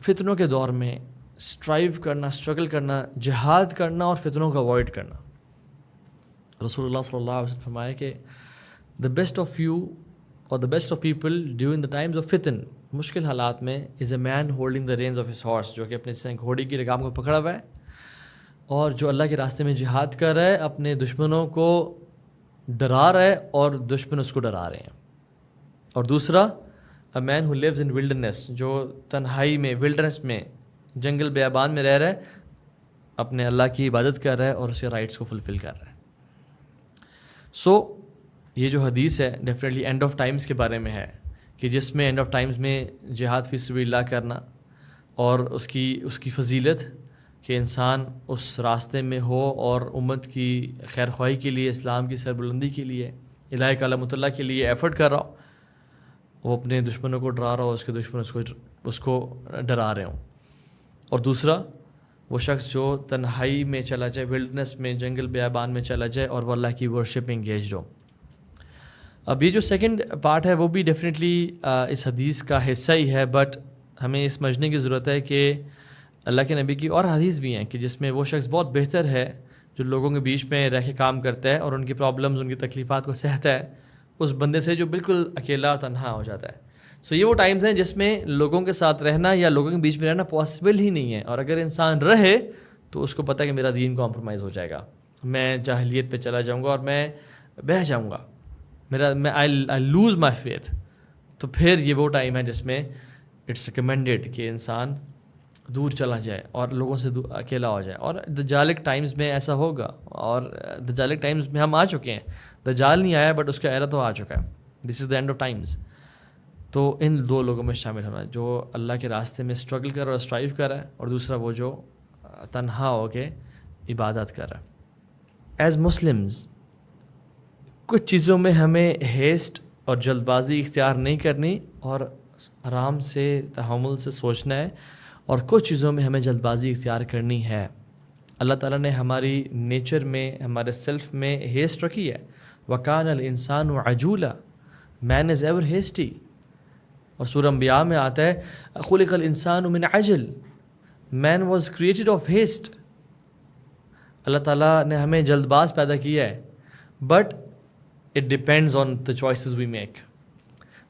فتنوں کے دور میں اسٹرائیو کرنا، اسٹرگل کرنا، جہاد کرنا اور فتنوں کو اوائڈ کرنا. رسول اللہ صلی اللہ علیہ وسلم فرمایا کہ دا بیسٹ آف یو اور the best of people during the times of فتن، مشکل حالات میں، is a man holding the reins of his horse, جو کہ اپنے گھوڑے کی لگام کو پکڑا ہوا ہے اور جو اللہ کے راستے میں جہاد کر رہا ہے، اپنے دشمنوں کو ڈرا رہا ہے اور دشمن اس کو ڈرا رہے ہیں. اور دوسرا اے مین ہو لیوز ان ولڈرنیس، جو تنہائی میں، ولڈرنیس میں، جنگل بیابان میں رہ رہا ہے، اپنے اللہ کی عبادت کر رہا ہے اور اس کے رائٹس کو فلفل کر رہا ہے. سو یہ جو حدیث ہے ڈیفینیٹلی اینڈ آف ٹائمز کے بارے میں ہے، کہ جس میں اینڈ آف ٹائمز میں جہاد فی سبیل اللہ کرنا اور اس کی فضیلت کہ انسان اس راستے میں ہو اور امت کی خیر خواہی کے لیے، اسلام کی سربلندی کے لیے، الہ کلمۃ اللہ کے لیے ایفرٹ کر رہا ہو، وہ اپنے دشمنوں کو ڈرا رہا ہو، اس کے دشمن اس کو ڈرا رہے ہوں. اور دوسرا وہ شخص جو تنہائی میں چلا جائے، ولڈنس میں، جنگل بیابان میں چلا جائے اور وہ اللہ کی ورشپ میں انگیجڈ ہو. اب یہ جو سیکنڈ پارٹ ہے وہ بھی ڈیفینیٹلی اس حدیث کا حصہ ہی ہے، بٹ ہمیں یہ سمجھنے کی ضرورت ہے کہ اللہ کے نبی کی اور حدیث بھی ہیں کہ جس میں وہ شخص بہت بہتر ہے جو لوگوں کے بیچ میں رہ کے کام کرتا ہے اور ان کی پرابلمز، ان کی تکلیفات کو سہتا ہے، اس بندے سے جو بالکل اکیلا اور تنہا ہو جاتا ہے. سو یہ وہ ٹائمز ہیں جس میں لوگوں کے ساتھ رہنا یا لوگوں کے بیچ میں رہنا پاسبل ہی نہیں ہے، اور اگر انسان رہے تو اس کو پتہ ہے کہ میرا دین کمپرومائز ہو جائے گا، میں جاہلیت پہ چلا جاؤں گا اور میں بہہ جاؤں گا، آئی لوز مائی فیتھ. تو پھر یہ وہ ٹائم ہے جس میں اٹس ریکمینڈیڈ کہ انسان دور چلا جائے اور لوگوں سے اکیلا ہو جائے. اور دجالک ٹائمز میں ایسا ہوگا، اور دجالک ٹائمز میں ہم آ چکے ہیں. دجال نہیں آیا بٹ اس کا ایرا تو آ چکا ہے. دس از دا اینڈ آف ٹائمز. تو ان دو لوگوں میں شامل ہونا، جو اللہ کے راستے میں اسٹرگل کر رہا ہے، اسٹرائیو کر رہا ہے، اور دوسرا وہ جو تنہا ہو کے عبادت کر رہا ہے. ایز مسلمز کچھ چیزوں میں ہمیں ہیسٹ اور جلد بازی اختیار نہیں کرنی اور آرام سے، تحمل سے سوچنا ہے، اور کچھ چیزوں میں ہمیں جلد بازی اختیار کرنی ہے. اللہ تعالیٰ نے ہماری نیچر میں، ہمارے سیلف میں ہیسٹ رکھی ہے. وَكَانَ الْإِنسَانُ عَجُولًا، مین از ایور ہیسٹی. اور سورہ انبیاء میں آتا ہے خُلِقَ الْإِنسَانُ مِنْ عَجْلٍ، man was created of haste. اللہ تعالیٰ نے ہمیں جلد باز پیدا کیا ہے، but it depends on the choices we make.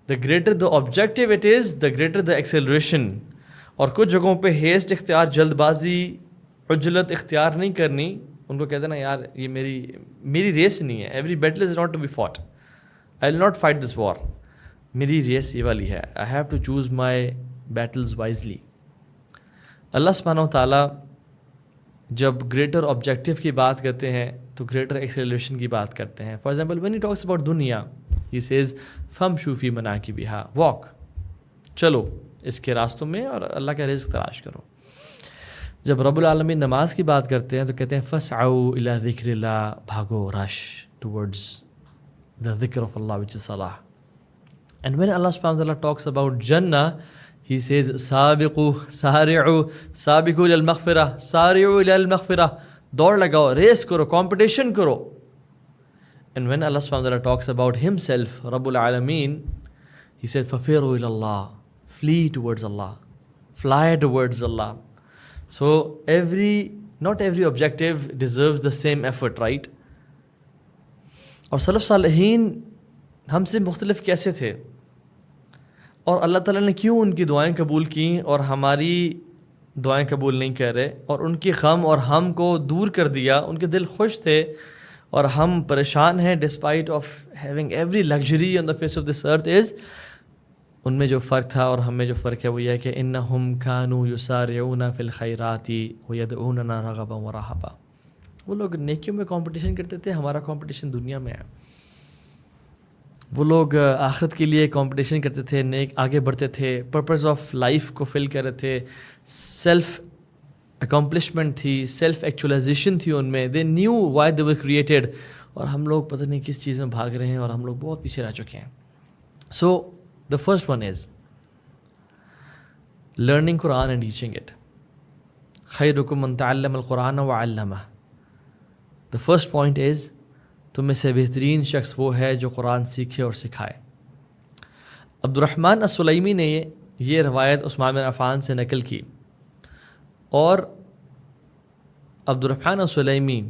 The greater the objective it is, the greater the acceleration. اور کچھ جگہوں پہ ہیسٹ اختیار، جلد بازی، عجلت اختیار نہیں کرنی. ان کو کہتے ہیں نا یار یہ میری ریس نہیں ہے. Every battle is not to be fought, I will not fight this war. میری ریس یہ والی ہے. I have to choose my battles wisely. اللہ سبحانہ و تعالیٰ جب گریٹر آبجیکٹیو کی بات کرتے ہیں تو گریٹر ایکسیلریشن کی بات کرتے ہیں. For example when he talks about دنیا، ہی سیز فمشوا فی مناکبہا، واک، چلو اس کے راستوں میں اور اللہ کا رزق تلاش کرو. جب رب العالمین نماز کی بات کرتے ہیں تو کہتے ہیں فسعوا الی ذکر اللہ، بھاگو، رش towards the dhikr of Allah, which is salah. And when Allah subhanahu wa ta'ala talks about Jannah, He says سابقوا سارعوا سابقوا الى المغفرة سارعوا الى المغفرة. دوڑ لگاؤ، ریس کرو، کمپٹیشن کرو. And when Allah subhanahu wa ta'ala talks about Himself, Rabbul Alameen, He said ففروا الى Allah, flee towards Allah, fly towards Allah. So not every objective deserves the same effort, right? اور سلف صالحین ہم سے مختلف کیسے تھے، اور اللہ تعالیٰ نے کیوں ان کی دعائیں قبول کیں اور ہماری دعائیں قبول نہیں کر رہے، اور ان کی غم اور ہم کو دور کر دیا. ان کے دل خوش تھے اور ہم پریشان ہیں. Despite of having every luxury on the face of this earth is, ان میں جو فرق تھا اور ہم میں جو فرق ہے وہ یہ ہے کہ انہم کانوا یسارعون فی الخیرات ویدعوننا رغبا ورہبا. وہ لوگ نیکیوں میں کمپٹیشن کرتے تھے، ہمارا کمپٹیشن دنیا میں ہے. وہ لوگ آخرت کے لیے کمپٹیشن کرتے تھے، نیک آگے بڑھتے تھے، پرپز آف لائف کو فل کر رہے تھے، سیلف اکمپلشمنٹ تھی، سیلف ایکچولائزیشن تھی ان میں. They knew why they were created. اور ہم لوگ پتہ نہیں کس چیز میں بھاگ رہے ہیں اور ہم لوگ بہت پیچھے رہ چکے ہیں. سو the first one is learning Quran and teaching it. خیرکم من تعلم القرآن وعلمہ. The first point is تم میں سے بہترین شخص وہ ہے جو قرآن سیکھے اور سکھائے. عبد الرحمن السلیمی نے یہ روایت عثمان بن عفان سے نقل کی، اور عبد الرحمن السلیمی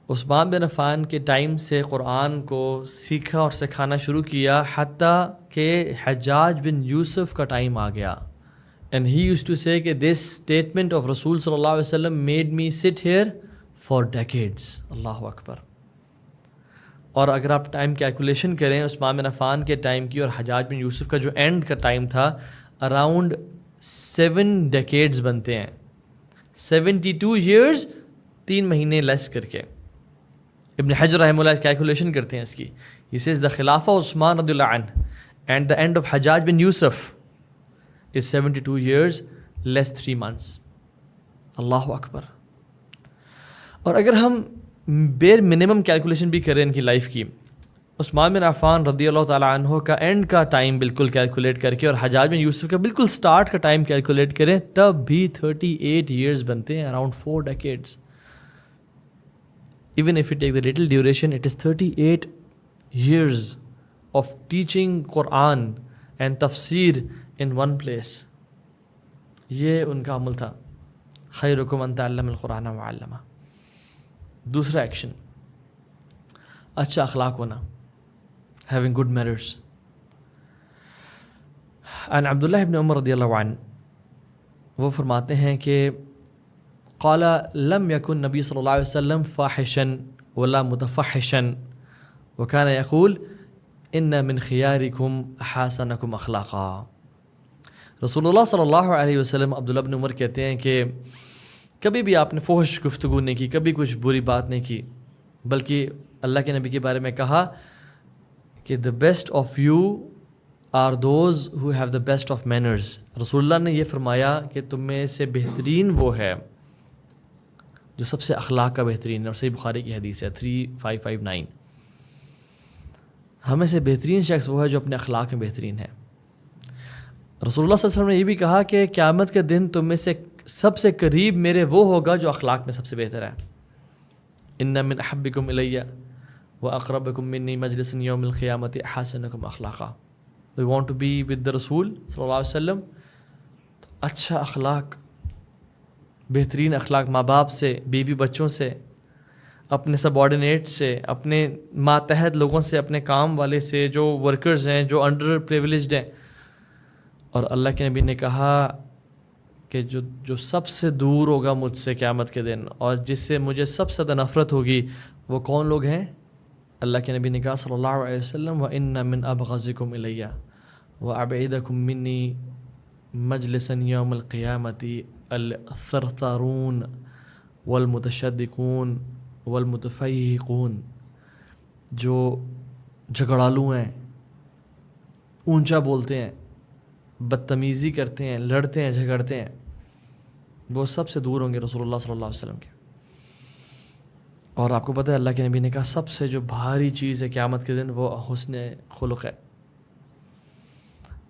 عثمان بن عفان کے ٹائم سے قرآن کو سیکھا اور سکھانا شروع کیا، حتیٰ کہ حجاج بن یوسف کا ٹائم آ گیا. And he used to say کہ this statement of رسول صلی اللہ علیہ وسلم made me sit here for decades. اللہ اکبر. اور اگر آپ ٹائم کیلکولیشن کریں عثمان بن عفان کے ٹائم کی اور حجاج بن یوسف کا جو اینڈ کا ٹائم تھا، اراؤنڈ 7 decades بنتے ہیں. 72 years 3 مہینے لیس کر کے. ابن حجر رحمہ اللہ کیلکولیشن کرتے ہیں اس کی. He says the خلافہ عثمان رضی اللہ عنہ and the end of Hajjaj bin Yusuf is 72 years less 3 months. اللہ اکبر. اور اگر ہم بیر منیمم کیلکولیشن بھی کریں ان کی لائف کی، عثمان بن عفان رضی اللہ تعالیٰ عنہ کا اینڈ کا ٹائم بالکل کیلکولیٹ کر کے اور حجاج بن یوسف کا بالکل سٹارٹ کا ٹائم کیلکولیٹ کریں، تب بھی 38 years بنتے ہیں، around 4 decades. Even if you take the little duration, it is 38 years of teaching Quran and tafsir in one place. یہ ان کا عمل تھا. خیرکم من تعلم القرآن وعلمہ. دوسرا ایکشن، اچھا اخلاق ہونا، having good manners. عن عبداللہ ابن عمر رضی اللہ عنہ، وہ فرماتے ہیں کہ قال لم يكن نبی صلی اللہ علیہ وسلم فاحشا ولا متفحشا وكان يقول ان من خياركم احسنكم اخلاقا. رسول اللہ صلی اللہ علیہ وسلم، عبداللہ بن عمر کہتے ہیں کہ کبھی بھی آپ نے فحش گفتگو نہیں کی، کبھی کچھ بری بات نہیں کی، بلکہ اللہ کے نبی کے بارے میں کہا کہ the best of you are those who have the best of manners. رسول اللہ نے یہ فرمایا کہ تم میں سے بہترین وہ ہے جو سب سے اخلاق کا بہترین ہے، اور صحیح بخاری کی حدیث ہے 3559. ہمیں سے بہترین شخص وہ ہے جو اپنے اخلاق میں بہترین ہے. رسول اللہ صلی اللہ علیہ وسلم نے یہ بھی کہا کہ قیامت کے دن تم میں سے سب سے قریب میرے وہ ہوگا جو اخلاق میں سب سے بہتر ہے. ان من احبکم الی واقربکم منی مجلسا یوم القیامت احسنکم اخلاقا. We want to be with the رسول صلی اللہ علیہ وسلم. اچھا اخلاق، بہترین اخلاق، ماں باپ سے، بیوی بچوں سے، اپنے سب آرڈینیٹ سے، اپنے ماتحت لوگوں سے، اپنے کام والے سے، جو ورکرز ہیں، جو انڈر پریویلیجڈ ہیں. اور اللہ کے نبی نے کہا کہ جو سب سے دور ہوگا مجھ سے قیامت کے دن اور جس سے مجھے سب سے زیادہ نفرت ہوگی، وہ کون لوگ ہیں؟ اللہ کے نبی نے کہا صلی اللہ علیہ وسلم وَإِنَّ مِنْ أَبْغَضِكُمْ إِلَيَّ وَأَبْعِدَكُمْ مِنِّي مَجْلِسًا يَوْمَ الْقِيَامَةِ الثَّرْثَارُونَ وَالْمُتَشَدِّقُونَ وَالْمُتَفَيْحِقُونَ. جو جھگڑالو ہیں، اونچا بولتے ہیں، بدتمیزی کرتے ہیں، لڑتے ہیں، جھگڑتے ہیں، وہ سب سے دور ہوں گے رسول اللہ صلی اللہ علیہ وسلم کے. اور آپ کو پتہ ہے اللہ کے نبی نے کہا سب سے جو بھاری چیز ہے قیامت کے دن وہ حسن خلق ہے.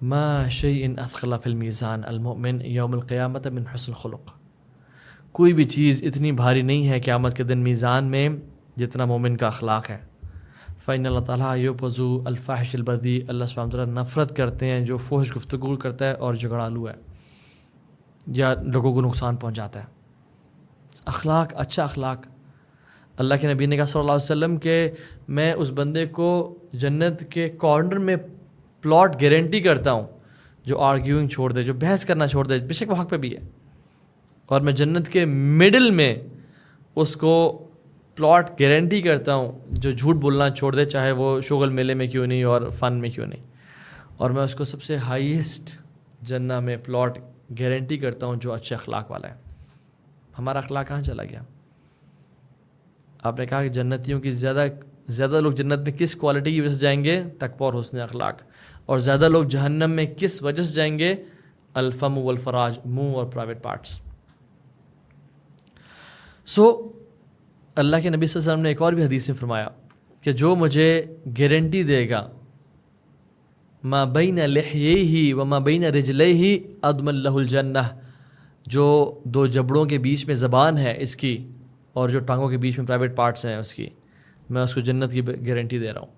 ما شیء اثقل فی المیزان المؤمن یوم القیامت من حسن خلق. کوئی بھی چیز اتنی بھاری نہیں ہے قیامت کے دن میزان میں جتنا مومن کا اخلاق ہے. فإن اللہ تعالیٰ یوبذو الفاحش البذیء. اللہ سبحانہ وتعالیٰ نفرت کرتے ہیں جو فحش گفتگو کرتا ہے اور جھگڑالو ہے یا لوگوں کو نقصان پہنچاتا ہے. اخلاق، اچھا اخلاق. اللہ کے نبی نے کہا صلی اللہ علیہ وسلم کہ میں اس بندے کو جنت کے کارنر میں پلاٹ گارنٹی کرتا ہوں جو آرگیونگ چھوڑ دے، جو بحث کرنا چھوڑ دے، بے شک وہ حق پہ بھی ہے، اور میں جنت کے مڈل میں اس کو پلاٹ گارنٹی کرتا ہوں جو جھوٹ بولنا چھوڑ دے، چاہے وہ شغل میلے میں کیوں نہیں اور فن میں کیوں نہیں. اور میں اس کو سب سے ہائیسٹ جنت میں پلاٹ گارنٹی کرتا ہوں جو اچھے اخلاق والا ہے. ہمارا اخلاق کہاں چلا گیا؟ آپ نے کہا کہ جنتیوں کی زیادہ لوگ جنت میں کس کوالٹی کی وجہ سے جائیں گے؟ تقویٰ اور حسن اخلاق. اور زیادہ لوگ جہنم میں کس وجہ سے جائیں گے؟ الفم والفراج، منہ اور پرائیویٹ پارٹس. اللہ کے نبی صلی اللہ علیہ وسلم نے ایک اور بھی حدیث میں فرمایا کہ جو مجھے گارنٹی دے گا ما بین لحییہ وما بین رجلیہ اضمن لہ الجنہ، جو 2 جبڑوں کے بیچ میں زبان ہے اس کی اور جو ٹانگوں کے بیچ میں پرائیویٹ پارٹس ہیں اس کی، میں اس کو جنت کی گارنٹی دے رہا ہوں.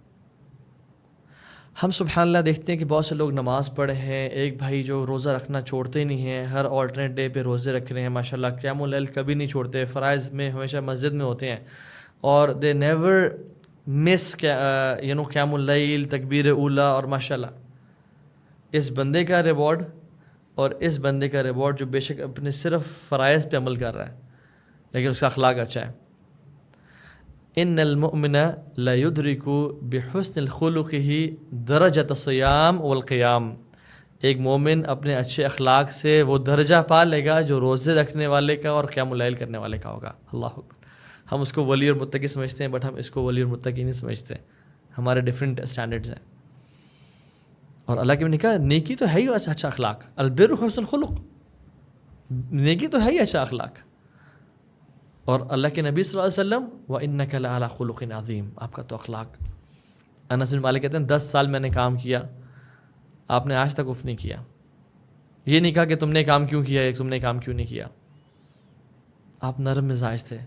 ہم سبحان اللہ دیکھتے ہیں کہ بہت سے لوگ نماز پڑھے ہیں، ایک بھائی جو روزہ رکھنا چھوڑتے ہی نہیں ہیں، ہر آلٹرنیٹ ڈے پہ روزے رکھ رہے ہیں ماشاء اللہ، قیام اللیل کبھی نہیں چھوڑتے، فرائض میں ہمیشہ مسجد میں ہوتے ہیں، اور دے نیور مس قیام اللیل، تکبیر اولیٰ، اور ماشاء اللہ اس بندے کا ریوارڈ اور اس بندے کا ریوارڈ جو بے شک اپنے صرف فرائض پہ عمل کر رہا ہے لیکن اس کا اخلاق اچھا ہے. ان المؤمن لا يدرك بحسن الخلقه درجة الصيام والقيام. ایک مومن اپنے اچھے اخلاق سے وہ درجہ پا لے گا جو روزے رکھنے والے کا اور قیام اللیل کرنے والے کا ہوگا. اللہ اکبر. ہم اس کو ولی اور متقی سمجھتے ہیں، بٹ ہم اس کو ولی اور متقی نہیں سمجھتے، ہمارے ڈفرینٹ اسٹینڈرڈز ہیں. اور اللہ کے نے کہا نیکی تو ہے ہی اچھا اخلاق، البر حسن الخلق، نیکی تو ہے ہی اچھا اخلاق. اور اللہ کے نبی صلی اللہ علیہ وسلم وَإِنَّكَ لَعَلَىٰ خُلُقٍ عَظِيمٍ، آپ کا تو اخلاق. انس بن مالک کہتے ہیں 10 سال میں نے کام کیا، آپ نے آج تک اف نہیں کیا. یہ نہیں کہا کہ تم نے کام کیوں کیا ہے، تم نے کام کیوں نہیں کیا. آپ نرم مزاج تھے،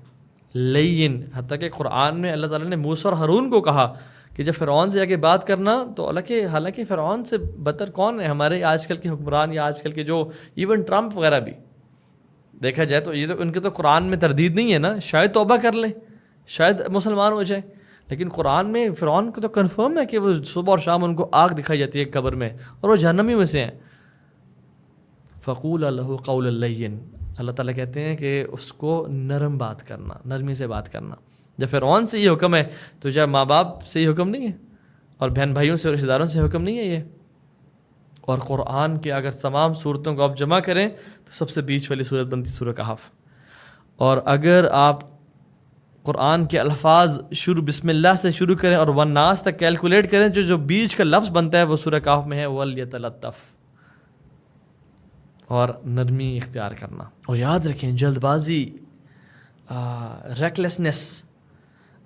لین. حتیٰ کہ قرآن میں اللہ تعالیٰ نے موسیٰ اور ہارون کو کہا کہ جب فرعون سے جا کے بات کرنا تو حالانکہ فرعون سے بدتر کون ہے ہمارے آج کل کے حکمران، یا آج کل کے جو ایون ٹرمپ وغیرہ بھی دیکھا جائے تو یہ تو ان کے تو قرآن میں تردید نہیں ہے نا، شاید توبہ کر لیں، شاید مسلمان ہو جائیں. لیکن قرآن میں فرعون کو تو کنفرم ہے کہ وہ صبح اور شام ان کو آگ دکھائی جاتی ہے قبر میں، اور وہ جہنمی میں سے ہیں. فقول لہ قول لین، اللہ تعالیٰ کہتے ہیں کہ اس کو نرم بات کرنا، نرمی سے بات کرنا. جب فرعون سے یہ حکم ہے تو جب ماں باپ سے یہ حکم نہیں ہے، اور بہن بھائیوں سے اور رشتہ داروں سے حکم نہیں ہے یہ. اور قرآن کے اگر تمام صورتوں کو آپ جمع کریں تو سب سے بیچ والی صورت بنتی سورہ کہف. اور اگر آپ قرآن کے الفاظ شروع بسم اللہ سے شروع کریں اور والناس تک کیلکولیٹ کریں، جو بیچ کا لفظ بنتا ہے وہ سورہ کہف میں ہے وَلْيَتَلَطَّفْ، اور نرمی اختیار کرنا. اور یاد رکھیں جلد بازی، ریکلیسنس،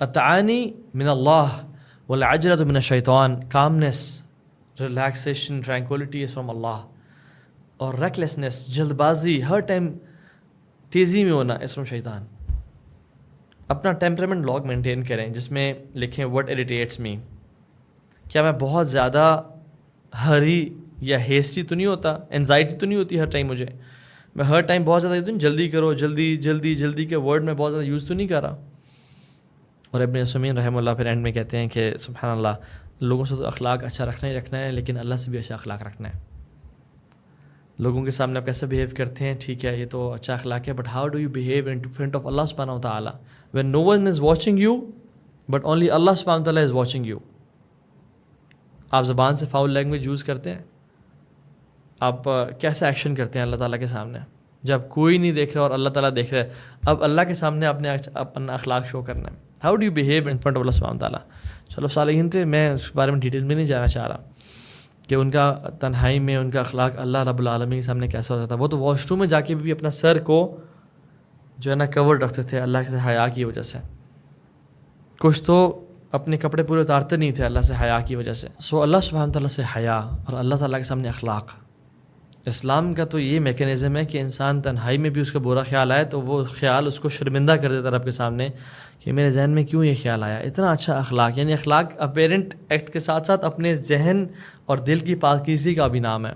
التعانی من اللہ والعجلۃ من الشیطان. Calmness, relaxation, tranquility is from اللہ. اور ریکلیسنس، جلد بازی، ہر ٹائم تیزی میں ہونا از فرام شیطان. اپنا ٹیمپرمنٹ لاگ مینٹین کریں جس میں لکھیں وٹ اریٹیٹس می. کیا میں بہت زیادہ ہری یا ہیسٹی تو نہیں ہوتا، انزائٹی تو نہیں ہوتی ہر ٹائم مجھے، میں ہر ٹائم بہت زیادہ جلدی کرو، جلدی جلدی جلدی کے ورڈ میں بہت زیادہ یوز تو نہیں کر رہا. اور ابن عثیمین رحمہ اللہ پھر اینڈ میں کہتے ہیں کہ سبحان اللہ، لوگوں سے تو اخلاق اچھا رکھنا ہی رکھنا ہے، لیکن اللہ سے بھی اچھا اخلاق رکھنا ہے. لوگوں کے سامنے آپ کیسے بیہیو کرتے ہیں ٹھیک ہے، یہ تو اچھا اخلاق ہے، but how do you behave in front of اللہ سبحانہ و تعالیٰ when no one is watching you but only اللہ سبحانہ و تعالیٰ از واچنگ یو. آپ زبان سے فاؤل لینگویج یوز کرتے ہیں، آپ کیسے ایکشن کرتے ہیں اللہ تعالیٰ کے سامنے جب کوئی نہیں دیکھ رہا اور اللہ تعالیٰ دیکھ رہا ہے. اب اللہ کے سامنے آپ نے اپنا اخلاق شو کرنا ہے. How do you behave in front of اللہ سبحانہ و تعالیٰ. چلو صالحین تھے، میں اس بارے میں ڈیٹیل میں نہیں جانا چاہ رہا کہ ان کا تنہائی میں ان کا اخلاق اللہ رب العالمین کے سامنے کیسا ہوتا تھا. وہ تو واش روم میں جا کے بھی اپنا سر کو جو ہے نا کور رکھتے تھے اللہ سے حیا کی وجہ سے. کچھ تو اپنے کپڑے پورے اتارتے نہیں تھے اللہ سے حیا کی وجہ سے. سو اللہ سبحانہ تعالیٰ سے حیا اور اللہ تعالیٰ کے سامنے اخلاق. اسلام کا تو یہ میکینزم ہے کہ انسان تنہائی میں بھی اس کا برا خیال آئے تو وہ خیال اس کو شرمندہ کر دیتا رب کے سامنے کہ میرے ذہن میں کیوں یہ خیال آیا. اتنا اچھا اخلاق، یعنی اخلاق اپیرنٹ ایکٹ کے ساتھ ساتھ اپنے ذہن اور دل کی پاکیزگی کا بھی نام ہے.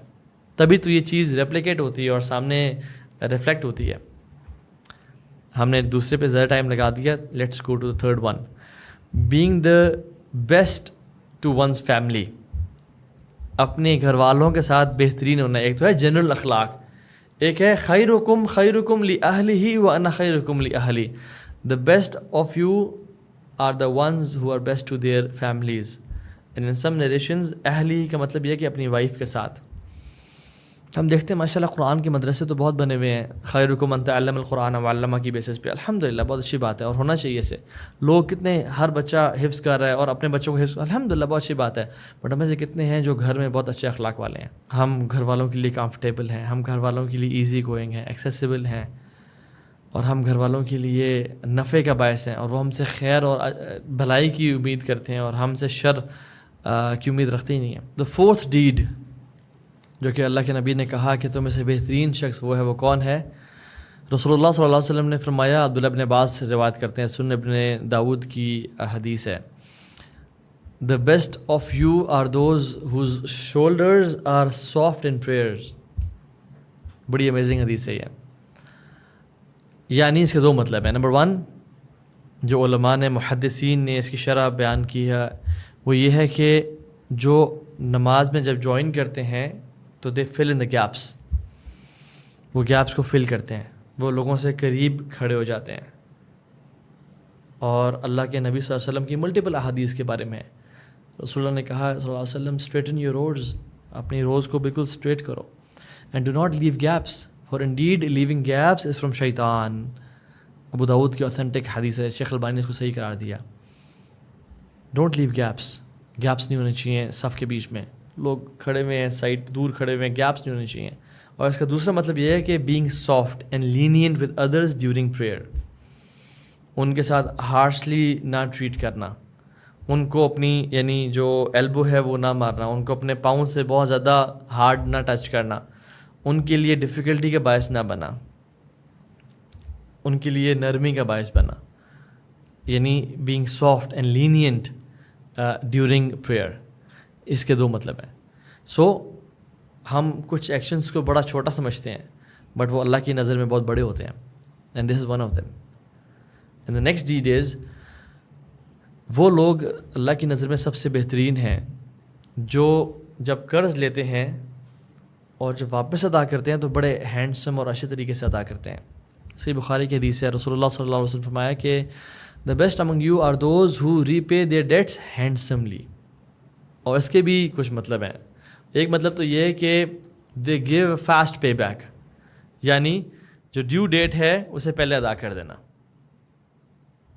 تبھی تو یہ چیز ریپلیکیٹ ہوتی ہے اور سامنے ریفلیکٹ ہوتی ہے. ہم نے دوسرے پہ زیادہ ٹائم لگا دیا. Let's go to the third one, being the best to one's family. اپنے گھر والوں کے ساتھ بہترین ہونا. ایک تو ہے جنرل اخلاق، ایک ہے خیرکم خیرکم لأہلہ وانا خیرکم لأہلی. The best of you are the ones who are best to their families. And in some narrations اہلی کا مطلب یہ ہے کہ اپنی وائف کے ساتھ. ہم دیکھتے ہیں ماشاء اللہ قرآن کے مدرسے تو بہت بنے ہوئے ہیں، خیرکم من تعلم القرآن وعلمہ کی بیسس پہ. الحمدللہ بہت اچھی بات ہے اور ہونا چاہیے سے. لوگ کتنے ہر بچہ حفظ کر رہا ہے اور اپنے بچوں کو حفظ، الحمدللہ بہت اچھی بات ہے. بٹ ہمیں سے کتنے ہیں جو گھر میں بہت اچھے اخلاق والے ہیں. ہم گھر والوں کے لیے کمفرٹیبل ہیں، ہم گھر والوں کے لیے ایزی گوئنگ ہیں، ایکسیسیبل ہیں، اور ہم گھر والوں کے لیے نفع کا باعث ہیں، اور وہ ہم سے خیر اور بھلائی کی امید کرتے ہیں اور ہم سے شر کی امید رکھتے ہی نہیں ہیں. دا فورتھ ڈیڈ جو کہ اللہ کے نبی نے کہا کہ تم میں سے بہترین شخص وہ ہے، وہ کون ہے؟ رسول اللہ صلی اللہ علیہ وسلم نے فرمایا، عبداللہ ابن عباس سے روایت کرتے ہیں، سنن ابن داود کی حدیث ہے، The best of you are those whose shoulders are soft in prayers. بڑی امیزنگ حدیث ہے یہ. یعنی اس کے دو مطلب ہیں. نمبر 1 جو علماء نے محدثین نے اس کی شرح بیان کی ہے وہ یہ ہے کہ جو نماز میں جب جوائن کرتے ہیں تو دے فل ان دا گیپس, وہ گیپس کو فل کرتے ہیں, وہ لوگوں سے قریب کھڑے ہو جاتے ہیں. اور اللہ کے نبی صلی اللہ علیہ وسلم کی ملٹیپل احادیث کے بارے میں رسول اللہ نے کہا صلی اللہ علیہ وسلم, اسٹریٹن یور روڈز, اپنی روز کو بالکل اسٹریٹ کرو. And do not leave gaps, for indeed leaving gaps is from شیطان. ابو داؤد کی اوتھینٹک حدیث ہے, شیخ البانی نے اس کو صحیح قرار دیا. ڈونٹ لیو گیپس, گیپس نہیں ہونے چاہیے صف کے بیچ میں, لوگ کھڑے ہوئے ہیں سائڈ دور کھڑے ہوئے ہیں, گیپس نہیں ہونے چاہیے. اور اس کا دوسرا مطلب یہ ہے کہ being soft and lenient with others during prayer, ان کے ساتھ ہارشلی نہ ٹریٹ کرنا, ان کو اپنی یعنی جو ایلبو ہے وہ نہ مارنا, ان کو اپنے پاؤں سے بہت زیادہ ہارڈ نہ ٹچ کرنا, ان کے لیے ڈیفیکلٹی کا باعث نہ بنا, ان کے لیے نرمی کا باعث بنا. یعنی being soft and lenient during prayer, اس کے دو مطلب ہیں. سو ہم کچھ ایکشنز کو بڑا چھوٹا سمجھتے ہیں بٹ وہ اللہ کی نظر میں بہت بڑے ہوتے ہیں, and this is one of them. And the next deed is, وہ لوگ اللہ کی نظر میں سب سے بہترین ہیں جو جب قرض لیتے ہیں اور جب واپس ادا کرتے ہیں تو بڑے ہینڈسم اور اچھے طریقے سے ادا کرتے ہیں. صحیح بخاری کی حدیث ہے, رسول اللہ صلی اللہ علیہ وسلم فرمایا کہ the best among you are those who repay their debts handsomely. اور اس کے بھی کچھ مطلب ہیں. ایک مطلب تو یہ ہے کہ دے گیو فاسٹ پے بیک, یعنی جو ڈیو ڈیٹ ہے اسے پہلے ادا کر دینا,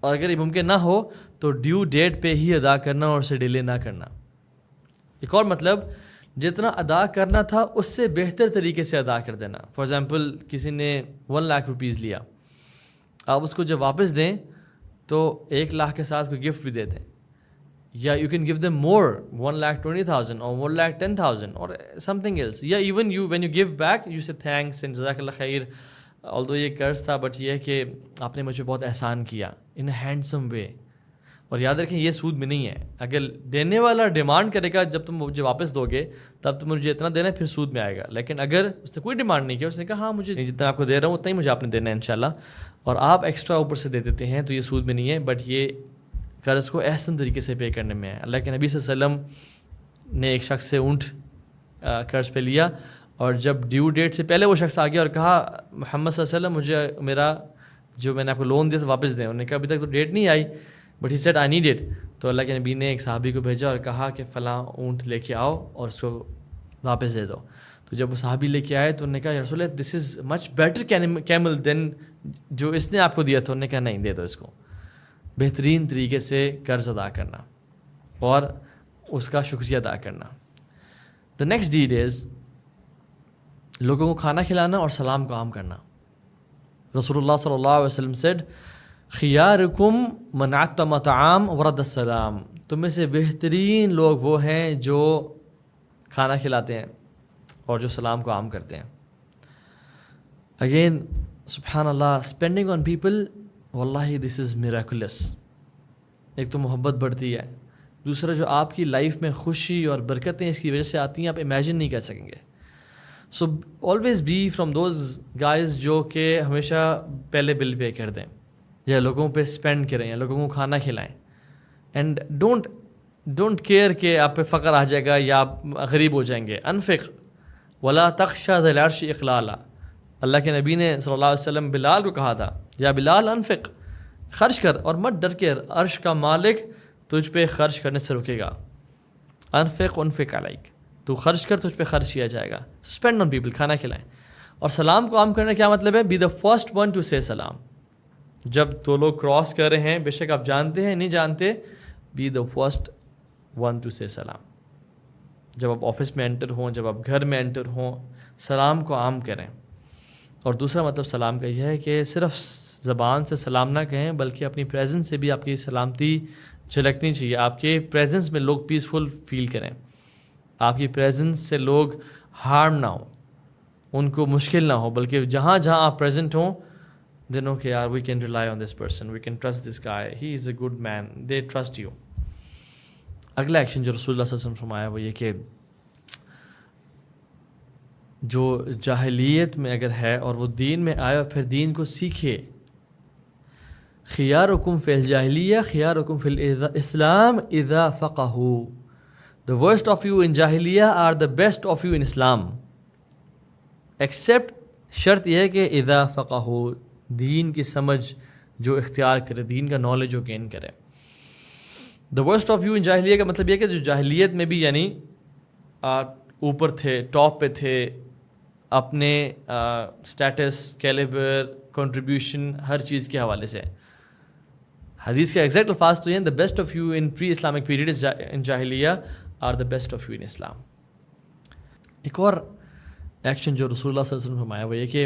اور اگر یہ ممکن نہ ہو تو ڈیو ڈیٹ پہ ہی ادا کرنا اور اسے ڈیلے نہ کرنا. ایک اور مطلب جتنا ادا کرنا تھا اس سے بہتر طریقے سے ادا کر دینا. فار ایگزامپل کسی نے 1 لاکھ روپیز لیا, آپ اس کو جب واپس دیں تو 1 لاکھ کے ساتھ کوئی گفٹ بھی دے دیں, یا you can give them more 1,20,000 اور 1,10,000 اور سم تھنگ ایلس, یا even you when you give back you سے تھینکس اینڈ جزاک اللہ خیر, آلدو یہ قرض تھا بٹ یہ ہے کہ آپ نے مجھے بہت احسان کیا, ان اے ہینڈسم وے. اور یاد رکھیں یہ سود میں نہیں ہے. اگر دینے والا ڈیمانڈ کرے گا جب تم مجھے واپس دو گے تب تم مجھے اتنا دینا ہے, پھر سود میں آئے گا. لیکن اگر اس نے کوئی ڈیمانڈ نہیں کیا, اس نے کہا ہاں مجھے جتنا آپ کو دے رہا ہوں اتنا ہی مجھے آپ نے دینا ہے انشاءاللہ, اور آپ ایکسٹرا اوپر سے دے دیتے ہیں, تو یہ سود میں نہیں ہے بٹ یہ قرض کو احسن طریقے سے پے کرنے میں ہے. اللہ کے نبی صلی اللہ علیہ وسلم نے ایک شخص سے اونٹ قرض پہ لیا, اور جب ڈیو ڈیٹ سے پہلے وہ شخص آ گیا اور کہا محمد صلی اللہ علیہ وسلم مجھے میرا جو میں نے آپ کو لون دیا تھا واپس دیں. انہوں نے کہا ابھی تک تو ڈیٹ نہیں آئی, but he said I need it. تو اللہ کے نبی نے ایک صحابی کو بھیجا اور کہا کہ فلاں اونٹ لے کے آؤ اور اس کو واپس دے دو. تو جب وہ صحابی لے کے آئے تو انہوں نے کہا یا رسول اللہ دس از مچ بیٹر کیمل دین جو اس نے آپ کو دیا تھا. انہوں نے کہا نہیں, دے دو اس کو. بہترین طریقے سے قرض ادا کرنا اور اس کا شکریہ ادا کرنا. دا نیکسٹ ڈیڈ از لوگوں کو کھانا کھلانا اور سلام کو عام کرنا. رسول اللہ صلی اللہ علیہ وسلم سیڈ خیارکم من اطعم طعام ورد السلام, تم میں سے بہترین لوگ وہ ہیں جو کھانا کھلاتے ہیں اور جو سلام کو عام کرتے ہیں. اگین سبحان اللہ, اسپینڈنگ آن پیپل, واللہ دس از میریکولس. ایک تو محبت بڑھتی ہے, دوسرا جو آپ کی لائف میں خوشی اور برکتیں اس کی وجہ سے آتی ہیں آپ امیجن نہیں کر سکیں گے. So always be from those guys جو کہ ہمیشہ پہلے بل پے کر دیں یا لوگوں پہ اسپینڈ کریں یا لوگوں کو کھانا کھلائیں. اینڈ ڈونٹ کیئر کہ آپ پہ فقر آ جائے گا یا آپ غریب ہو جائیں گے. انفق ولا تخشى ذا العرش اقلالا. اللہ کے نبی نے صلی اللہ علیہ وسلم بلال کو کہا تھا یا بلال انفق, خرچ کر اور مت ڈر کے, عرش کا مالک تجھ پہ خرچ کرنے سے رکے گا. انفق انفق علیک, تو خرچ کر تجھ پہ خرچ کیا جائے گا. اسپینڈ آن پیپل, کھانا کھلائیں. اور سلام کو عام کرنے کا کیا مطلب ہے؟ Be the first one to say سلام. جب دو لوگ کراس کر رہے ہیں, بے شک آپ جانتے ہیں نہیں جانتے, be the first one to say سلام. جب آپ آفس میں انٹر ہوں, جب آپ گھر میں انٹر ہوں, سلام کو عام کریں. اور دوسرا مطلب سلام کا یہ ہے کہ صرف زبان سے سلام نہ کہیں بلکہ اپنی پریزنس سے بھی آپ کی سلامتی جھلکنی چاہیے. آپ کے پریزنس میں لوگ پیسفل فیل کریں, آپ کی پریزنس سے لوگ ہارم نہ ہوں, ان کو مشکل نہ ہو, بلکہ جہاں جہاں آپ پریزنٹ ہوں دنوں کہ یار we can rely on this person, we can trust this guy, he is a good man, they trust you. اگلا ایکشن جو رسول اللہ صلی اللہ علیہ وسلم فرمایا وہ یہ کہ جو جاہلیت میں اگر ہے اور وہ دین میں آئے اور پھر دین کو سیکھے، خیارکم فی الجاہلیہ خیارکم فی الاسلام اذا فقہوا، the worst of you in جاہلیہ are the best of you in Islam, accept شرط یہ ہے کہ اذا فقہوا، دین کی سمجھ جو اختیار کرے، دین کا نالج جو گین کرے۔ the worst of you in جاہلیہ کا مطلب یہ کہ جو جاہلیت میں بھی یعنی اوپر تھے، ٹاپ پہ تھے، اپنے اسٹیٹس، کیلیبر، کنٹریبیوشن ہر چیز کے حوالے سے۔ حدیث کے ایگزیکٹ الفاظ تو یہ ہیں، the best of you in pre-Islamic period in جاہلیہ are the best of you in اسلام۔ ایک اور ایکشن جو رسول اللہ صلی اللہ علیہ وسلم نے فرمایا وہ یہ کہ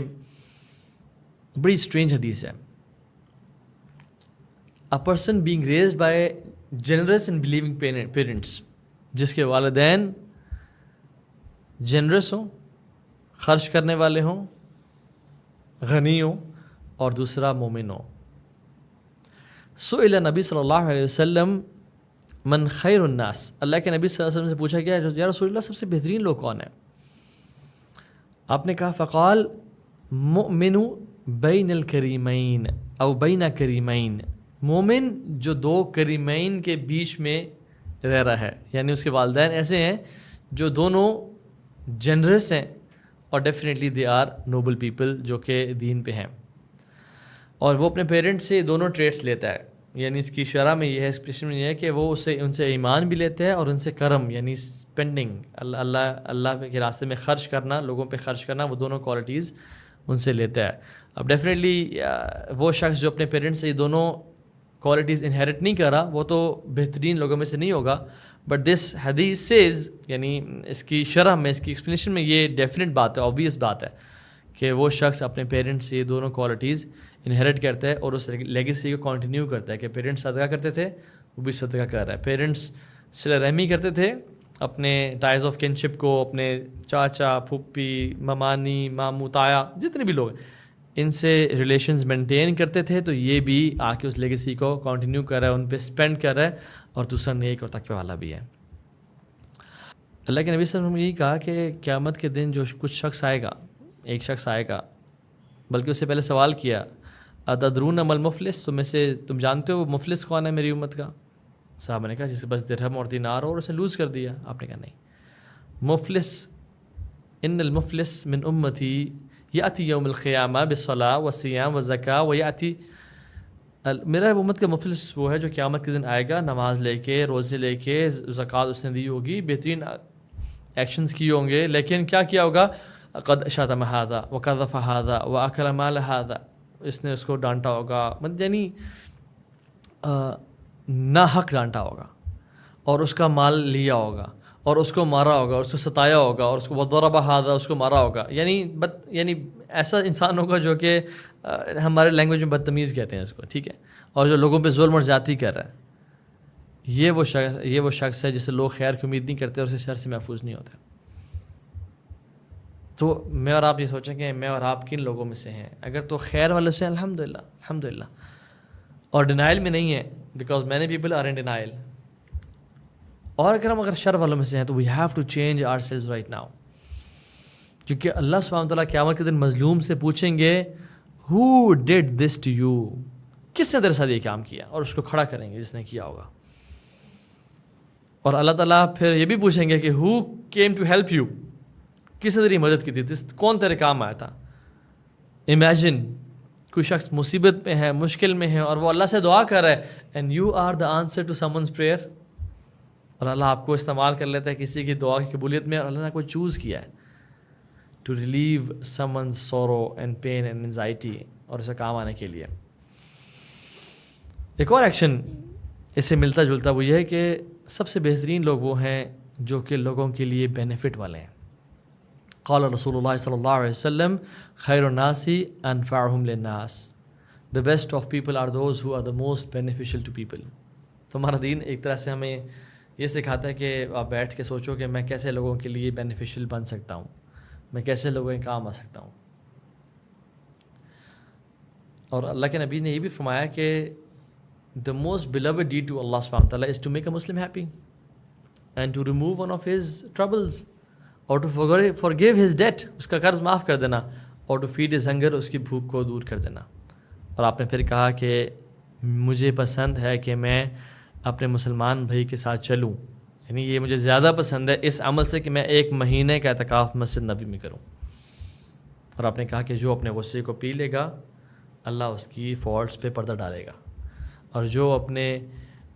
بڑی اسٹرینج حدیث ہے، a person being raised by generous and believing parents، جس کے والدین جنرس ہوں، خرچ کرنے والے ہوں، غنی ہوں، اور دوسرا مومن ہو۔ سئل نبی صلی اللہ علیہ وسلم من خیر الناس، اللہ کے نبی صلی اللہ علیہ وسلم سے پوچھا گیا یا رسول اللہ سب سے بہترین لوگ کون ہیں؟ آپ نے کہا فقال مؤمن بین الکریمین او بین کریمین، مومن جو دو کریمین کے بیچ میں رہ رہا ہے، یعنی اس کے والدین ایسے ہیں جو دونوں جنرس ہیں اور definitely they are noble people جو کہ دین پہ ہیں، اور وہ اپنے پیرنٹس سے دونوں ٹریٹس لیتا ہے، یعنی اس کی شرح میں یہ ہے، ایکسپریشن میں یہ ہے کہ وہ ان سے ایمان بھی لیتے ہیں اور ان سے کرم یعنی اسپینڈنگ، اللہ کے راستے میں خرچ کرنا، لوگوں پہ خرچ کرنا، وہ دونوں کوالٹیز ان سے لیتا ہے۔ اب ڈیفینیٹلی وہ شخص جو اپنے پیرنٹس سے یہ دونوں کوالٹیز انہیریٹ نہیں کر رہا وہ تو بہترین لوگوں میں سے نہیں ہوگا، بٹ دس حدیث سیز، یعنی اس کی شرح میں، اس کی ایکسپلینیشن میں یہ ڈیفینیٹ بات ہے، آبویس بات ہے کہ وہ شخص اپنے پیرنٹس سے یہ دونوں کوالٹیز انہیریٹ کرتا ہے اور اس لیگیسی کو کنٹینیو کرتا ہے کہ پیرنٹس صدقہ کرتے تھے وہ بھی صدقہ کر رہا ہے، پیرنٹس صلہ رحمی کرتے تھے اپنے ٹائز آف کنشپ کو، اپنے چاچا، پھوپھی، ممانی، ماموں، تایا، جتنے بھی لوگ ان سے ریلیشنز مینٹین کرتے تھے، تو یہ بھی آ کے اس لیگیسی کو کنٹینیو کر رہا ہے، ان پہ اسپینڈ کر رہا ہے، اور دوسرا نیک اور تقوی والا بھی ہے۔ اللہ کے نبی صلی اللہ علیہ وسلم نے یہی کہا کہ قیامت کے دن جو کچھ شخص آئے گا، ایک شخص آئے گا، بلکہ اس سے پہلے سوال کیا اتدرون ما المفلس، تم جانتے ہو وہ مفلس کون ہے میری امت کا؟ صحابہ نے کہا جس کے پاس درہم اور دینار ہو اور اسے لوز کر دیا۔ آپ نے کہا نہیں، مفلس ان المفلس من امتی یاتی یوم القیامہ بالصلاۃ والصیام والزکاۃ ویاتی، میرا امت کا مفلس وہ ہے جو قیامت کے دن آئے گا نماز لے کے، روزے لے کے، زکوٰۃ اس نے دی ہوگی، بہترین ایکشنز کیے ہوں گے، لیکن کیا کیا ہوگا؟ قد شتم ھذا وقذف ھذا واکل مال ھذا، اس نے اس کو ڈانٹا ہوگا، یعنی ناحق ڈانٹا ہوگا، اور اس کا مال لیا ہوگا، اور اس کو مارا ہوگا، اور اس کو ستایا ہوگا، اور اس کو وضرب ھذا، اس کو مارا ہوگا، یعنی ایسا انسان ہوگا جو کہ ہمارے لینگویج میں بدتمیز کہتے ہیں اس کو، ٹھیک ہے، اور جو لوگوں پہ ظلم اور زیادتی کر رہا ہے، یہ وہ شخص ہے جسے لوگ خیر کی امید نہیں کرتے اور اسے شر سے محفوظ نہیں ہوتے۔ تو میں اور آپ یہ سوچیں کہ میں اور آپ کن لوگوں میں سے ہیں؟ اگر تو خیر والے سے الحمدللہ، اور ڈینائل میں نہیں ہے، because many people are in denial, اور اگر شر والوں میں سے ہیں تو we have to change our selves right now, کیونکہ اللہ سبحانہ وتعالیٰ قیامت کے دن مظلوم سے پوچھیں گے who did this to you, کس نے تیرے ساتھ یہ کام کیا، اور اس کو کھڑا کریں گے جس نے کیا ہوگا، اور اللہ تعالیٰ پھر یہ بھی پوچھیں گے کہ who came to help you, کس نے تیری مدد کی تھی، کون تیرے کام آیا تھا۔ امیجن کوئی شخص مصیبت میں ہے، مشکل میں ہے، اور وہ اللہ سے دعا کر رہا ہے، and you are the answer to someone's prayer, اور اللہ آپ کو استعمال کر لیتا ہے کسی کی دعا کی قبولیت میں، اور اللہ نے کوئی چوز کیا ہے to relieve someone's sorrow and pain and anxiety, اور اسے کام آنے کے لیے۔ ایک اور ایکشن اس سے ملتا جلتا وہ یہ ہے کہ سب سے بہترین لوگ وہ ہیں جو کہ لوگوں کے لیے بینیفٹ والے ہیں۔ قال رسول اللہ صلی اللہ علیہ وسلم خیر الناس انفعهم للناس، the best of people are those who are the most beneficial to people۔ تو ہمارا دین ایک طرح سے ہمیں یہ سکھاتا ہے کہ آپ بیٹھ کے سوچو کہ میں کیسے لوگوں کے لیے بینیفیشیل بن سکتا ہوں، میں کیسے لوگوں کے کام آ سکتا ہوں۔ اور اللہ کے نبی نے یہ بھی فرمایا کہ the most beloved deed to Allah subhanahu wa ta'ala is to make a Muslim happy۔ and to remove one of his troubles, or to forgive his debt, اس کا قرض معاف کر دینا, or to feed his hunger, اس کی بھوک کو دور کر دینا. اور آپ نے پھر کہا کہ مجھے پسند ہے کہ میں اپنے مسلمان بھائی کے ساتھ چلوں, یعنی یہ مجھے زیادہ پسند ہے اس عمل سے کہ میں 1 مہینے کا اعتکاف مسجد نبوی میں کروں. اور آپ نے کہا کہ جو اپنے غصے کو پی لے گا اللہ اس کی فالٹس پہ پردہ ڈالے گا, اور جو اپنے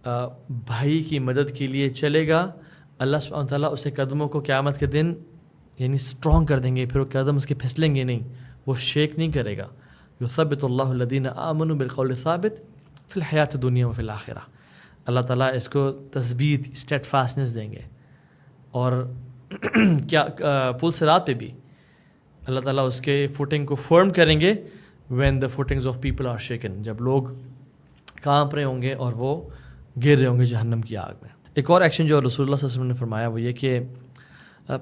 بھائی کی مدد کے لیے چلے گا اللہ سبحانہ وتعالیٰ اسے قدموں کو قیامت کے دن یعنی اسٹرانگ کر دیں گے, پھر وہ قدم اس کے پھسلیں گے نہیں, وہ شیک نہیں کرے گا. یثبت اللہ الذین آمنوا بالقول الثابت فی الحیات الدنیا و فی الآخرہ. اللہ تعالیٰ اس کو تثبیت, اسٹیٹ فاسٹنس دیں گے. اور کیا پل صراط پہ بھی اللہ تعالیٰ اس کے فوٹنگ کو فرم کریں گے. When the footings of people are shaken, جب لوگ کانپ رہے ہوں گے اور وہ گر رہے ہوں گے جہنم کی آگ میں. ایک اور ایکشن جو رسول اللہ صلی اللہ علیہ وسلم نے فرمایا وہ یہ کہ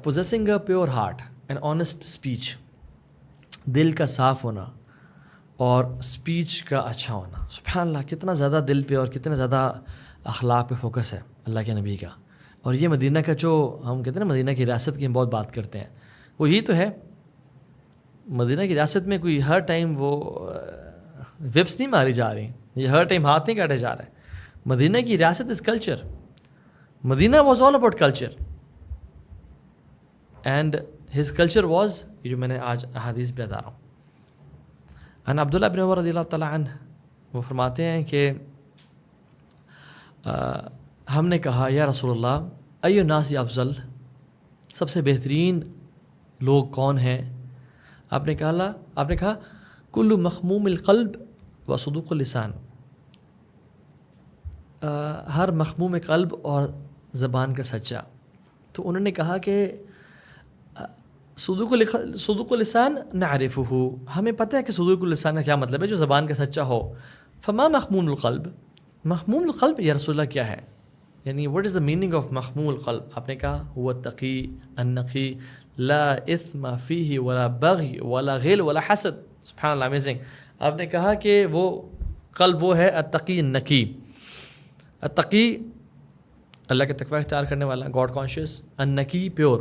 possessing a pure heart and honest speech, دل کا صاف ہونا اور اسپیچ کا اچھا ہونا. سبحان اللہ, کتنا زیادہ دل پہ اور کتنا زیادہ اخلاق پہ فوکس ہے اللہ کے نبی کا. اور یہ مدینہ کا جو ہم کہتے ہیں نا مدینہ کی ریاست کی ہم بہت بات کرتے ہیں, وہ یہی تو ہے. مدینہ کی ریاست میں کوئی ہر ٹائم وہ وپس نہیں ماری جا رہی, یہ ہر ٹائم ہاتھ نہیں کاٹے جا رہے. مدینہ کی ریاست is culture. Medina was all about culture and his culture was, یہ جو میں نے آج احادیث پہ بتا رہا ہوں. ان عبداللہ بن عمر رضی اللہ تعالیٰ عنہ وہ فرماتے ہیں کہ ہم نے کہا یا رسول اللہ ایو الناس افضل, سب سے بہترین لوگ کون ہیں؟ آپ نے کہا کل مخموم القلب و صدوق اللسان, ہر مخموم قلب اور زبان کا سچا. تو انہوں نے کہا کہ صدوق اللسان نعرفہ, ہمیں پتہ ہے کہ صدوق اللسان کا کیا مطلب ہے, جو زبان کا سچا ہو. فما مخموم القلب, مخموم القلب یا رسول اللہ کیا ہے, یعنی what is the meaning of مخموم القلب؟ آپ نے کہا هو التقی النقی لا اثم فیہ ولا بغی ولا غل ولا حسد. سبحان اللہ, امیزنگ. آپ نے کہا کہ وہ قلب وہ ہے التقی النقی. التقی اللہ کے تقوی اختیار کرنے والا, گاڈ کانشیس. النقی پیور.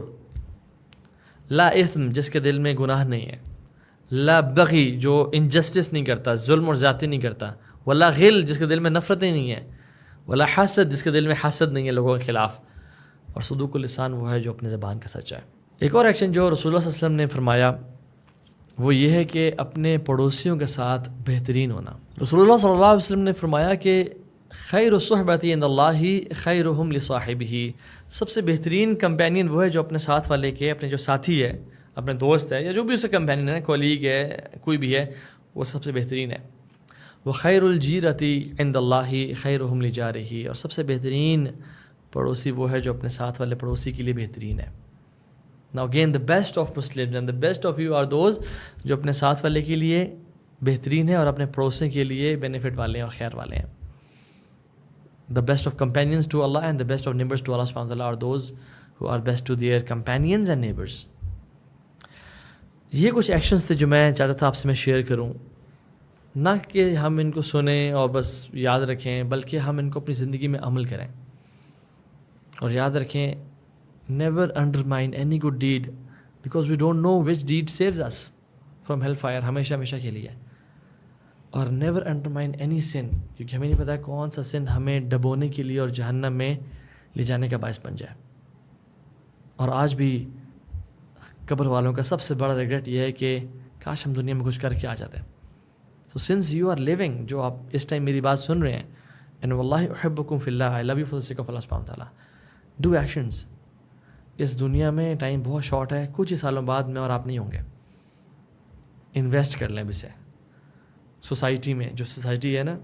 لا اثم جس کے دل میں گناہ نہیں ہے. لا بغی جو انجسٹس نہیں کرتا, ظلم اور زیادتی نہیں کرتا. ولا غل جس کے دل میں نفرتیں نہیں ہیں. ولا حسد جس کے دل میں حسد نہیں ہے لوگوں کے خلاف. اور صدوق اللسان وہ ہے جو اپنے زبان کا سچا ہے. ایک اور ایکشن جو رسول اللہ صلی اللہ علیہ وسلم نے فرمایا وہ یہ ہے کہ اپنے پڑوسیوں کے ساتھ بہترین ہونا. رسول اللہ صلی اللہ علیہ وسلم نے فرمایا کہ خیر الصحبۃ عند اللہ خیرہم لصاحبہ, سب سے بہترین کمپینین وہ ہے جو اپنے ساتھ والے کے, اپنے جو ساتھی ہے, اپنے دوست ہے یا جو بھی اس کا کمپینین ہے, کولیگ ہے, کوئی بھی ہے, وہ سب سے بہترین ہے. وخیر الجیرۃ عند اللہ خیرہم لجارہ, اور سب سے بہترین پڑوسی وہ ہے جو اپنے ساتھ والے پڑوسی کے لیے بہترین ہے. Now again the best of Muslims and the best of you are those جو اپنے ساتھ والے کے لیے بہترین ہیں اور اپنے پڑوسی کے لیے بینیفٹ والے ہیں اور خیر والے ہیں. The best of companions to Allah and the best of neighbors to Allah subhanahu wa ta'ala are those who are best to their companions and neighbors. یہ کچھ ایکشنز تھے جو میں چاہتا تھا آپ سے میں شیئر کروں, نہ کہ ہم ان کو سنیں اور بس یاد رکھیں, بلکہ ہم ان کو اپنی زندگی میں عمل کریں. اور یاد رکھیں, never undermine any good deed because we don't know which deed saves us from hellfire, ہمیشہ کے لیے. اور never undermine any sin, کیونکہ ہمیں نہیں پتہ کون سا سن ہمیں ڈبونے کے لیے اور جہنم میں لے جانے کا باعث بن جائے. اور آج بھی قبر والوں کا سب سے بڑا ریگریٹ یہ ہے کہ کاش ہم دنیا میں کچھ کر کے آ جاتے ہیں. So since you are living, جو آپ اس ٹائم میری بات سن رہے ہیں, and واللہ احبکم فی اللہ, I love you for the sake of Allah subhanahu wa ta'ala, do actions. اس دنیا میں ٹائم بہت شارٹ ہے, کچھ ہی سالوں بعد میں اور آپ نہیں ہوں گے. انویسٹ کر لیں اب اسے. سوسائٹی میں, جو سوسائٹی ہے نا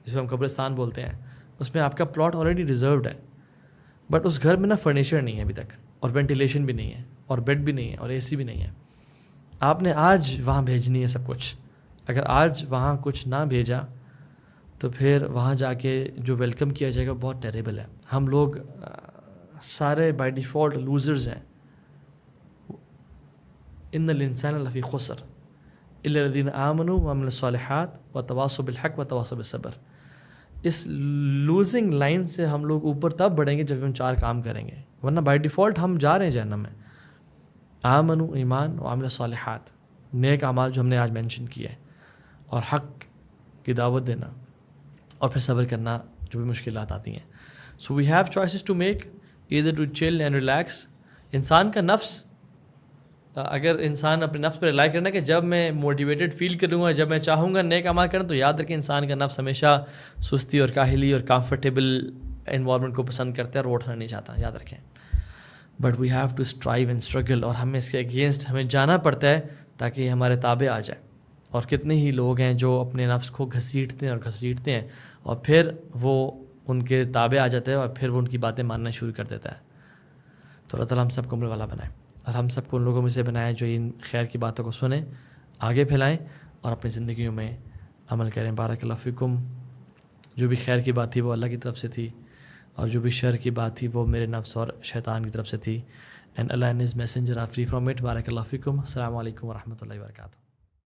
جس کو ہم قبرستان بولتے ہیں, اس میں آپ کا پلاٹ آلریڈی ریزروڈ ہے, بٹ اس گھر میں نا فرنیچر نہیں ہے ابھی تک, اور وینٹیلیشن بھی نہیں ہے, اور بیڈ بھی نہیں ہے, اور اے سی بھی نہیں ہے. آپ نے آج وہاں بھیجنی ہے سب کچھ. اگر آج وہاں کچھ نہ بھیجا تو پھر وہاں جا کے جو ویلکم کیا جائے گا بہت ٹیریبل ہے. ہم لوگ سارے بائی ڈیفالٹ لوزرز ہیں. ان الانسان لفی خسر الا الذین آمنوا وعملوا الصالحات وتواصوا بالحق وتواصوا بالصبر. اس لوزنگ لائن سے ہم لوگ اوپر تب بڑھیں گے جب ہم 4 کام کریں گے. ورنہ بائی ڈیفالٹ ہم جا رہے ہیں جہنم میں. آمنو ایمان و عامل صالحات، نیک اعمال جو ہم نے آج مینشن کیا ہے، اور حق کی دعوت دینا، اور پھر صبر کرنا جو بھی مشکلات آتی ہیں. So we have choices to make, either to chill and relax. انسان کا نفس، اگر انسان اپنے نفس پہ ریلائی کرنا کہ جب میں موٹیویٹڈ فیل کروں گا، جب میں چاہوں گا نیک اعمال کرنا، تو یاد رکھیں انسان کا نفس ہمیشہ سستی اور کاہلی اور کمفرٹیبل انوائرمنٹ کو پسند کرتا ہے اور وہ اٹھنا نہیں چاہتا، یاد رکھیں. But we have to strive and struggle, اور ہمیں اس کے اگینسٹ ہمیں جانا پڑتا ہے تاکہ ہمارے تابع آ جائے. اور کتنے ہی لوگ ہیں جو اپنے نفس کو گھسیٹتے ہیں اور پھر وہ ان کے تابع آ جاتے ہیں اور پھر وہ ان کی باتیں ماننا شروع کر دیتا ہے. تو اللہ تعالیٰ ہم سب کو عمل والا بنائے، اور ہم سب کو ان لوگوں میں سے بنائے جو ان خیر کی باتوں کو سنیں، آگے پھیلائیں اور اپنی زندگیوں میں عمل کریں. بارک اللہ فیکم. جو بھی خیر کی بات تھی وہ اللہ کی طرف سے تھی، اور جو بھی شر کی بات تھی وہ میرے نفس اور شیطان کی طرف سے تھی. And Allah and his messenger are free from it. بارک اللہ فیکم. السلام علیکم ورحمۃ اللہ وبرکاتہ.